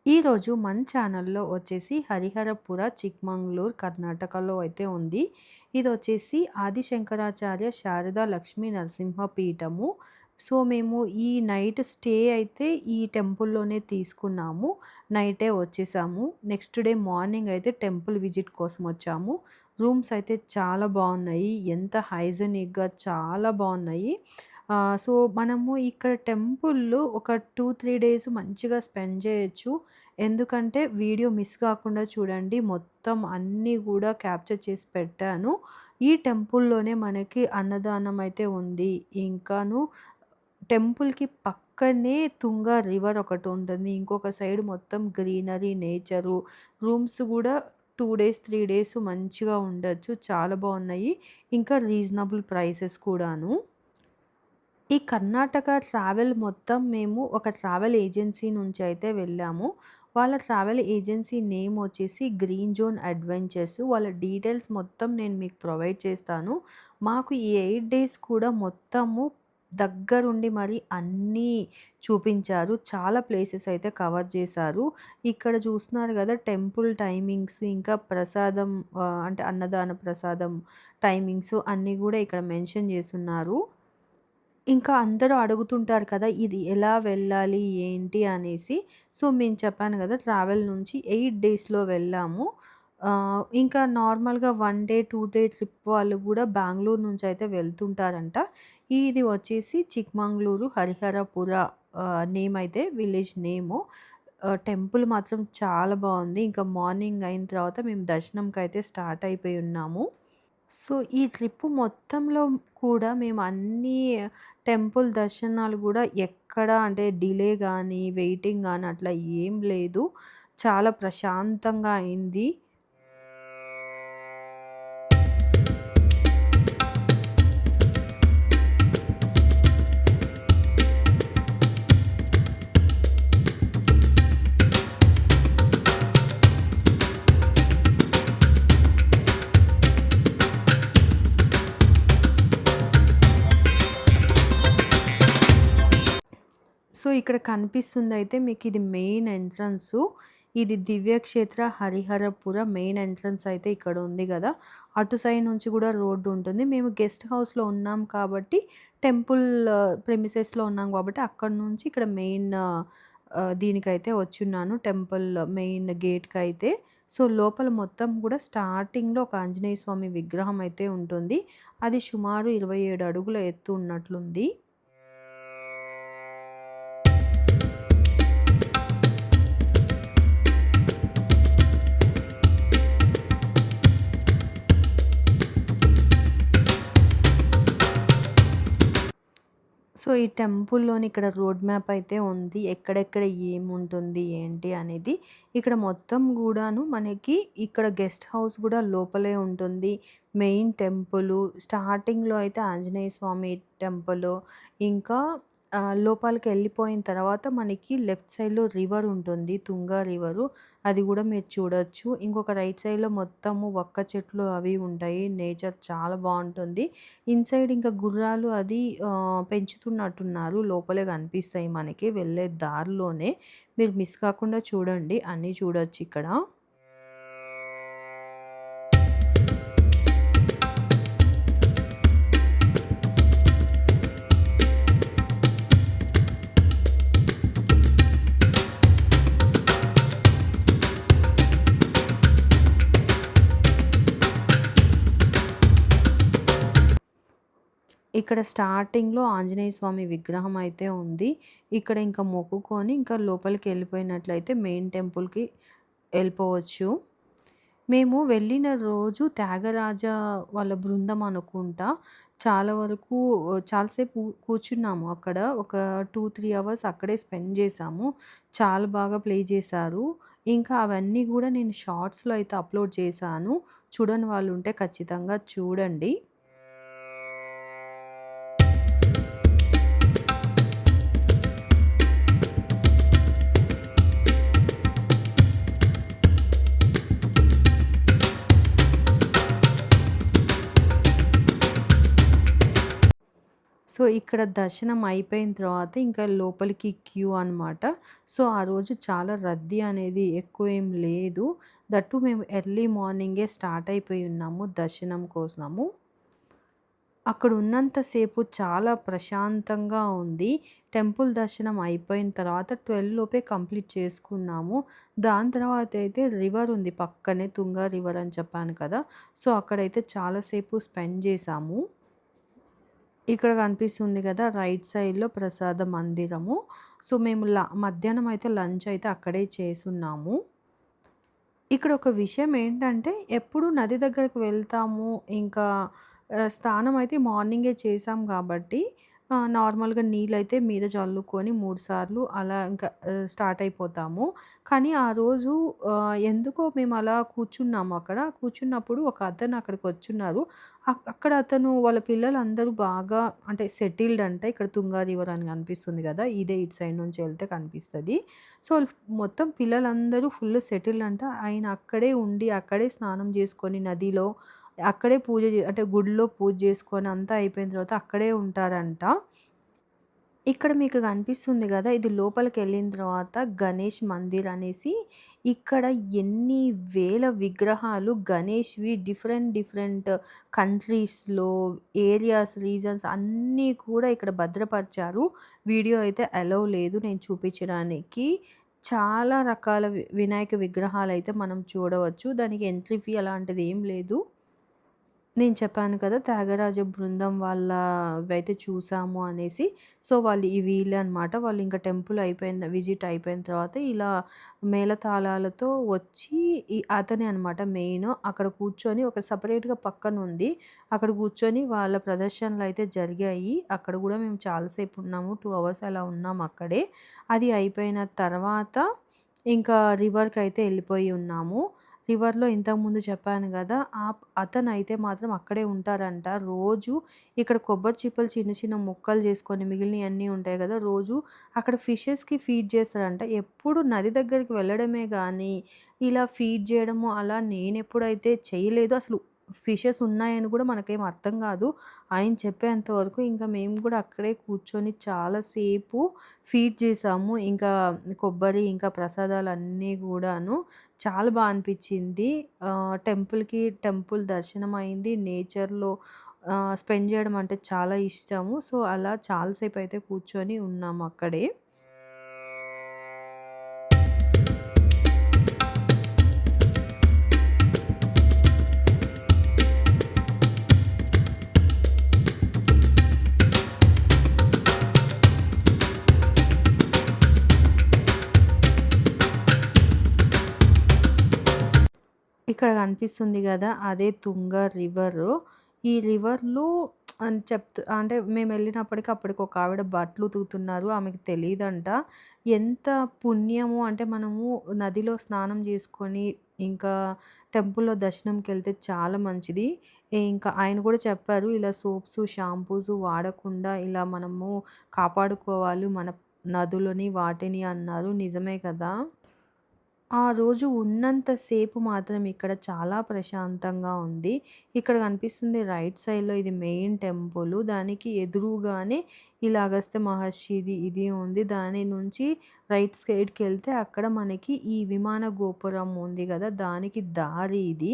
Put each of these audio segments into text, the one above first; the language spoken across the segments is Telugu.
ఈరోజు మన ఛానల్‌లో వచ్చేసి హరిహరపుర, చిక్మంగళూరు, కర్ణాటకలో అయితే ఉంది. ఇదొచ్చేసి ఆది శంకరాచార్య శారదా లక్ష్మీ నరసింహ పీఠము. సో, మేము ఈ నైట్ స్టే అయితే ఈ టెంపుల్‌లోనే తీసుకున్నాము. నైటే వచ్చేసాము. నెక్స్ట్ డే మార్నింగ్ అయితే టెంపుల్ విజిట్ కోసం వచ్చాము. రూమ్స్ అయితే చాలా బావున్నాయి. ఎంత హైజీనిక్‌గా చాలా బావున్నాయి. సో, మనము ఇక్కడ టెంపుల్‌లో ఒక 2, 3 డేస్ మంచిగా స్పెండ్ చేయొచ్చు. ఎందుకంటే వీడియో మిస్ కాకుండా చూడండి. మొత్తం అన్నీ గూడా క్యాప్చర్ చేసి పెట్టాను. ఈ టెంపుల్‌లోనే మనకి అన్నదానం అయితే ఉంది. ఇంకాను టెంపుల్‌కి పక్కనే తుంగా రివర్ ఒకటుంటుంది. ఇంకొక సైడ్ మొత్తం గ్రీనరీ, నేచరు, రూమ్స్ గూడా 2 డేస్, 3 డేస్ మంచిగా ఉండొచ్చు. చాలా బావున్నాయి. ఇంకా రీజనబుల్ ప్రైసెస్ కూడాను. ఈ కర్ణాటక ట్రావెల్ మొత్తం మేము ఒక ట్రావెల్ ఏజెన్సీ నుంచి అయితే వెళ్ళాము. వాళ్ళ ట్రావెల్ ఏజెన్సీ నేమ్ వచ్చేసి గ్రీన్ జోన్ అడ్వెంచర్స్. వాళ్ళ డీటెయిల్స్ మొత్తం నేను మీకు ప్రొవైడ్ చేస్తాను. మాకు ఈ 8 డేస్ కూడా మొత్తము దగ్గరుండి మరి అన్నీ చూపించారు. చాలా ప్లేసెస్ అయితే కవర్ చేశారు. ఇక్కడ చూస్తున్నారు గదా! టెంపుల్ టైమింగ్స్ ఇంకా ప్రసాదం అంటే అన్నదాన ప్రసాదం టైమింగ్స్ అన్నీ గూడా ఇక్కడ మెన్షన్ చేసున్నారు. ఇంకా అందరూ అడుగుతుంటారు కదా! ఇది ఎలా వెళ్ళాలి? ఏంటి? అనేసి. సో, మేము చెప్పాను గదా! ట్రావెల్ నుంచి 8 డేస్‌లో వెళ్ళాము. ఇంకా నార్మల్‌గా 1 డే, 2 డే ట్రిప్ వాళ్ళు గూడా బెంగుళూరు నుంచయితే వెళ్తుంటారంట. ఇది వచ్చేసి చిక్మంగళూరు హరిహరపుర నేమ్ అయితే విలేజ్ నేము. టెంపుల్ మాత్రం చాలా బావుంది. ఇంకా మార్నింగ్ అయిన తర్వాత మేము దర్శనంకైతే స్టార్ట్ అయిపోయి ఉన్నాము. సో, ఈ ట్రిప్పు మొత్తంలో కూడా మేము అన్నీ టెంపుల్ దర్శనాలు గూడా ఎక్కడ అంటే డిలే గానీ, వెయిటింగ్ గానీ అట్లా ఏం లేదు. చాలా ప్రశాంతంగా అయింది. సో, ఇక్కడ కనిపిస్తుందయితే మీకిది మెయిన్ ఎంట్రన్సు. ఇది దివ్యక్షేత్ర హరిహరపుర మెయిన్ ఎంట్రన్స్ అయితే ఇక్కడ ఉంది గదా! అటు సైడ్ నుంచి గూడా రోడ్డు ఉంటుంది. మేము గెస్ట్ హౌస్‌లో ఉన్నాం కాబట్టి టెంపుల్ ప్రిమిసెస్‌లో ఉన్నాం గాబట్టి అక్కడి నుంచి ఇక్కడ మెయిన్ దీనికైతే వచ్చున్నాను. టెంపుల్ మెయిన్ గేట్‌కైతే. సో, లోపల మొత్తం గూడా స్టార్టింగ్‌లో ఒక ఆంజనేయ స్వామి విగ్రహం అయితే ఉంటుంది. అది సుమారు 27 అడుగుల ఎత్తు ఉన్నట్లుంది. సో, ఈ టెంపుల్‌లోని ఇక్కడ రోడ్ మ్యాప్ అయితే ఉంది. ఎక్కడెక్కడ ఏముంటుంది, ఏంటి అనేది. ఇక్కడ మొత్తం గూడాను మనకి ఇక్కడ గెస్ట్ హౌస్ గూడా లోపలే ఉంటుంది. మెయిన్ టెంపులు, స్టార్టింగ్‌లో అయితే ఆంజనేయ స్వామి టెంపులు, ఇంకా లోపలికెళ్ళిపోయిన తర్వాత మనకి లెఫ్ట్ సైడ్‌లో రివర్ ఉంటుంది. తుంగా రివరు. అది గూడా మీరు చూడొచ్చు. ఇంకొక రైట్ సైడ్‌లో మొత్తము వక్క చెట్లు అవి ఉంటాయి. నేచర్ చాలా బావుంటుంది. ఇన్‌సైడ్ ఇంకా గుర్రాలు అది పెంచుతున్నట్టున్నారు. లోపలే కనిపిస్తాయి మనకి వెళ్ళే దారిలోనే. మీరు మిస్ కాకుండా చూడండి. అన్నీ చూడొచ్చిక్కడ. ఇక్కడ స్టార్టింగ్‌లో ఆంజనేయ స్వామి విగ్రహం అయితే ఉంది. ఇక్కడ ఇంకా మొక్కుకొని ఇంకా లోపలికెళ్ళిపోయినట్లయితే మెయిన్ టెంపుల్‌కి ఎళ్ళిపోవచ్చు. మేము వెళ్ళిన రోజు త్యాగరాజ వాళ్ళ బృందం అనుకుంటా. చాలా వరకు చాలా సేపు కూర్చున్నాము అక్కడ. ఒక 2, 3 అవర్స్ అక్కడే స్పెండ్ చేశాము. చాలా బాగా ప్లే చేశారు. ఇంకా అవన్నీ గూడా నేను షార్ట్స్‌లో అయితే అప్‌లోడ్ చేశాను. చూడని వాళ్ళుంటే ఖచ్చితంగా చూడండి. సో, ఇక్కడ దర్శనం అయిపోయిన తర్వాత ఇంకా లోపలికి క్యూ అనమాట. సో, ఆ రోజు చాలా రద్దీ అనేది ఎక్కువేం లేదు. దట్టు మేము ఎర్లీ మార్నింగే స్టార్ట్ అయిపోయి ఉన్నాము దర్శనం కోసము. అక్కడ ఉన్నంత సేపు చాలా ప్రశాంతంగా ఉంది. టెంపుల్ దర్శనం అయిపోయిన తర్వాత 12 లోపే కంప్లీట్ చేసుకున్నాము. దాని తర్వాతయితే రివర్ ఉంది పక్కనే, తుంగా రివర్ అని చెప్పాను కదా! సో, అక్కడైతే చాలా సేపు స్పెండ్ చేశాము. ఇక్కడ కనిపిస్తుంది గదా! రైట్ సైడ్‌లో ప్రసాద మందిరము. సో, మేము మధ్యాహ్నం అయితే లంచ్ అయితే అక్కడే చేసున్నాము. ఇక్కడ ఒక విషయం ఏంటంటే, ఎప్పుడు నది దగ్గరికి వెళ్తాము. ఇంకా స్నానం అయితే మార్నింగే చేశాం గాబట్టి, నార్మల్‌గా నీళ్ళైతే మీద చల్లుకొని 3 సార్లు అలా ఇంకా స్టార్ట్ అయిపోతాము. కానీ ఆ రోజు ఎందుకో మేము అలా కూర్చున్నాము అక్కడ. కూర్చున్నప్పుడు ఒక అతను అక్కడికొచ్చున్నారు. అక్కడ అతను వాళ్ళ పిల్లలందరూ బాగా అంటే సెటిల్డ్ అంట. ఇక్కడ తుంగా రివర్ అని కనిపిస్తుంది గదా! ఇదే ఇటు సైడ్ నుంచి ఎళ్తే కనిపిస్తది. సో, మొత్తం పిల్లలందరూ ఫుల్ సెటిల్డ్ అంట. ఆయన అక్కడే ఉండి, అక్కడే స్నానం జేసుకొని నదిలో, అక్కడే పూజ అంటే గుడిలో పూజ జేసుకొని అంతా అయిపోయిన తర్వాత అక్కడే ఉంటారంట. ఇక్కడ మీకు కనిపిస్తుంది గదా! ఇది లోపలికెళ్ళిన తర్వాత గణేష్ మందిర్ అనేసి ఇక్కడ ఎన్ని వేల విగ్రహాలు గణేష్‌వి డిఫరెంట్ డిఫరెంట్ కంట్రీస్‌లో, ఏరియాస్, రీజన్స్ అన్నీ కూడా ఇక్కడ భద్రపరిచారు. వీడియో అయితే అలౌ లేదు నేను చూపించడానికి. చాలా రకాల వినాయక విగ్రహాలైతే మనం చూడవచ్చు. దానికి ఎంట్రీ ఫీ అలాంటిది ఏం లేదు. నేను చెప్పాను కదా! త్యాగరాజ బృందం వాళ్ళవైతే చూసాము అనేసి. సో, వాళ్ళు వీళ్ళే అనమాట. వాళ్ళు ఇంకా టెంపుల్ అయిపోయిన విజిట్ అయిపోయిన తర్వాత ఇలా మేళతాళాలతో వచ్చి అతనే అనమాట మెయిను. అక్కడ కూర్చొని ఒక సెపరేట్‌గా పక్కనుంది. అక్కడ కూర్చొని వాళ్ళ ప్రదర్శనలయితే జరిగాయి. అక్కడ గూడా మేము చాలా సేపు ఉన్నాము. 2 అవర్స్ అలా ఉన్నాం అక్కడే. అది అయిపోయిన తర్వాత ఇంకా రివర్‌కయితే ఎళ్ళిపోయి ఉన్నాము. రివర్‌లో ఇంతకుముందు చెప్పాను గదా! అతనైతే మాత్రం అక్కడే ఉంటారంట. రోజు ఇక్కడ కొబ్బరి చిప్పలు చిన్న చిన్న ముక్కలు చేసుకొని మిగిలినయన్నీ ఉంటాయి గదా! రోజు అక్కడ ఫిషెస్‌కి ఫీడ్ చేస్తారంట. ఎప్పుడు నది దగ్గరికి వెళ్ళడమే గానీ, ఇలా ఫీడ్ జేయడము అలా నేనెప్పుడైతే చేయలేదు. అసలు ఫిషెస్ ఉన్నాయని గూడా మనకేం అర్థం గాదు. ఆయన చెప్పేంత వరకు ఇంకా మేము గూడా అక్కడే కూర్చొని చాలా సేపు ఫీడ్ చేసాము. ఇంకా కొబ్బరి, ఇంకా ప్రసాదాలన్నీ గూడాను. చాలా అనిపిచ్చింది. టెంపుల్ దర్శనం అయింది. నేచర్‌లో స్పెండ్ జేయడం అంటే చాలా ఇష్టము. సో, అలా చాలా సేపయితే కూర్చొని ఉన్నాము అక్కడే. ఇక్కడ కనిపిస్తుంది గదా! అదే తుంగ రివరు. ఈ రివర్‌లో అని అంటే మేమెళ్ళినప్పటికి అప్పటికి ఒక ఆవిడ బట్టలు ఉతుకుతున్నారు. ఆమెకి తెలీదంట. ఎంత పుణ్యము అంటే మనము నదిలో స్నానం జేసుకొని, ఇంకా టెంపుల్‌లో దర్శనంకెళ్తే చాలా మంచిది. ఇంకా ఆయన గూడా చెప్పారు. ఇలా సోప్స్, షాంపూస్ వాడకుండా ఇలా మనము కాపాడుకోవాలి మన నదులని, వాటిని అన్నారు. నిజమే కదా! ఆ రోజు ఉన్నంత సేపు మాత్రం ఇక్కడ చాలా ప్రశాంతంగా ఉంది. ఇక్కడ కనిపిస్తుంది రైట్ సైడ్‌లో ఇది మెయిన్ టెంపులు. దానికి ఎదురుగానే ఇలా అగస్త్య మహర్షిది ఇది ఉంది. దాని నుంచి రైట్ సైడ్‌కెళ్తే అక్కడ మనకి ఈ విమాన గోపురం ఉంది గదా! దానికి దారి ఇది.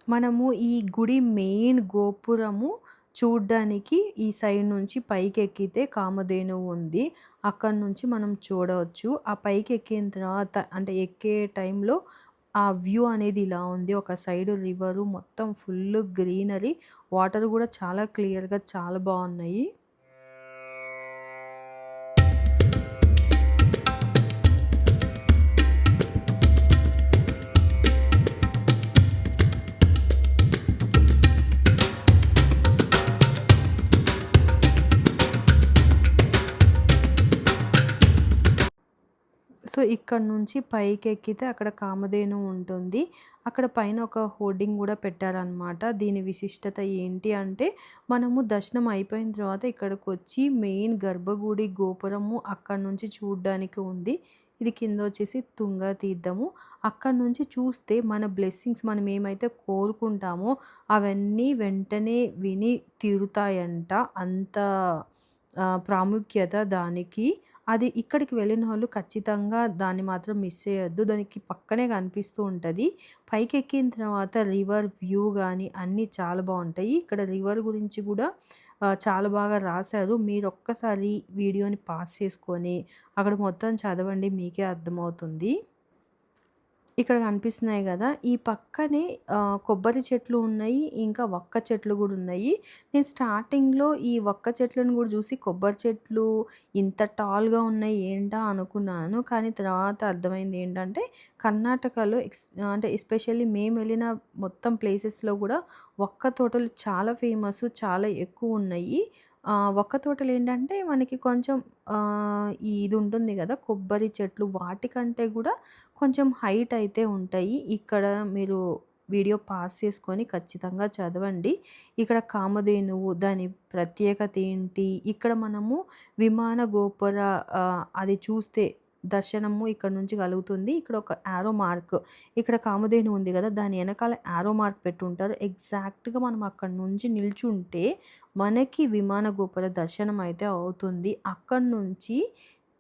మనము ఈ గుడి మెయిన్ గోపురము చూడ్డానికి ఈ సైడ్ నుంచి పైకెక్కితే కామధేనువు ఉంది. అక్కడి నుంచి మనం చూడవచ్చు. ఆ పైకెక్కిన తర్వాత అంటే ఎక్కే టైంలో ఆ వ్యూ అనేది ఇలా ఉంది. ఒక సైడ్ రివరు మొత్తం ఫుల్లు గ్రీనరీ. వాటర్ గూడా చాలా క్లియర్‌గా చాలా బావున్నాయి. సో, ఇక్కడ నుంచి పైకెక్కితే అక్కడ కామధేను ఉంటుంది. అక్కడ పైన ఒక హోర్డింగ్ గూడా పెట్టారనమాట. దీని విశిష్టత ఏంటి అంటే, మనము దర్శనం అయిపోయిన తర్వాత ఇక్కడికొచ్చి మెయిన్ గర్భగుడి గోపురము అక్కడి నుంచి చూడ్డానికి ఉంది. ఇది కింద వచ్చేసి తుంగ తీర్థము. అక్కడి నుంచి చూస్తే మన బ్లెస్సింగ్స్ మనం ఏమైతే కోరుకుంటామో అవన్నీ వెంటనే విని తీరుతాయంట. అంత ప్రాముఖ్యత దానికి. అది ఇక్కడికి వెళ్ళినోళ్ళు ఖచ్చితంగా దాన్ని మాత్రం మిస్ చేయొద్దు. దానికి పక్కనే కనిపిస్తూ ఉంటది. పైకెక్కిన తర్వాత రివర్ వ్యూ గాని అన్నీ చాలా బావుంటాయి. ఇక్కడ రివర్ గురించి గూడా చాలా బాగా రాశారు. మీరొక్కసారి వీడియోని పాజ్ చేసుకొని అక్కడ మొత్తం చదవండి. మీకే అర్థమవుతుంది. ఇక్కడ కనిపిస్తున్నాయి గదా! ఈ పక్కనే కొబ్బరి చెట్లు ఉన్నాయి. ఇంకా వక్క చెట్లు గూడా ఉన్నాయి. నేను స్టార్టింగ్‌లో ఈ వక్క చెట్లను గూడా చూసి కొబ్బరి చెట్లు ఇంత టాల్‌గా ఉన్నాయి ఏంటా అనుకున్నాను. కానీ తర్వాత అర్థమైంది ఏంటంటే కర్ణాటకలో అంటే ఎస్పెషల్లీ మేమెళ్ళిన మొత్తం ప్లేసెస్‌లో గూడా వక్క తోటలు చాలా ఫేమస్. చాలా ఎక్కువున్నాయి. వక్క తోటలేంటంటే మనకి కొంచెం ఇది ఉంటుంది గదా! కొబ్బరి చెట్లు వాటికంటే గూడా కొంచెం హైట్ అయితే ఉంటాయి. ఇక్కడ మీరు వీడియో పాజ్ చేసుకొని ఖచ్చితంగా చదవండి. ఇక్కడ కామధేనువు దాని ప్రత్యేకత ఏంటి? ఇక్కడ మనము విమాన గోపుర అది చూస్తే దర్శనము ఇక్కడ నుంచి కలుగుతుంది. ఇక్కడ ఒక యారో మార్క్ ఇక్కడ కామధేను ఉంది గదా! దాని ఎనకాల యారో మార్క్ పెట్టుంటారు. ఎగ్జాక్ట్‌గా మనం అక్కడి నుంచి నిల్చుంటే మనకి విమాన గోపుర దర్శనం అయితే అవుతుంది. అక్కడి నుంచి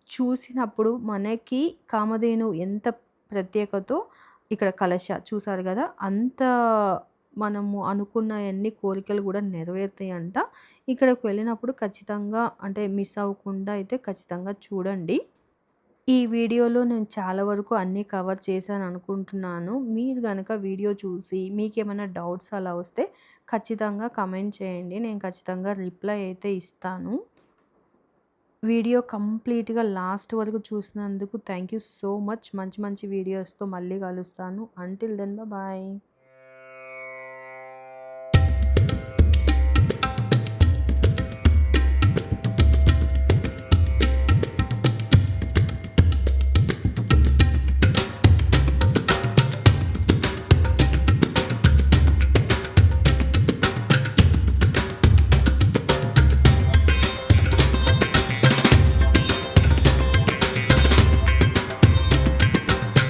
చూసినప్పుడు మనకి కామధేను ఎంత ప్రత్యేకతో ఇక్కడ కలశ చూసారు గదా! అంత మనము అనుకున్నయన్ని కోరికలు గూడా నెరవేరుతాయంట. ఇక్కడికి వెళ్ళినప్పుడు ఖచ్చితంగా అంటే మిస్ అవ్వకుండా అయితే ఖచ్చితంగా చూడండి. ఈ వీడియోలో నేను చాలా వరకు అన్నీ కవర్ చేశాననుకుంటున్నాను. మీరు గనక వీడియో చూసి మీకేమైనా డౌట్స్ అలా వస్తే ఖచ్చితంగా కమెంట్ చేయండి. నేను ఖచ్చితంగా రిప్లై అయితే ఇస్తాను. వీడియో కంప్లీట్‌గా లాస్ట్ వరకు చూసినందుకు థ్యాంక్ యూ సో మచ్. మంచి మంచి వీడియోస్‌తో మళ్ళీ కలుస్తాను. Until then bye.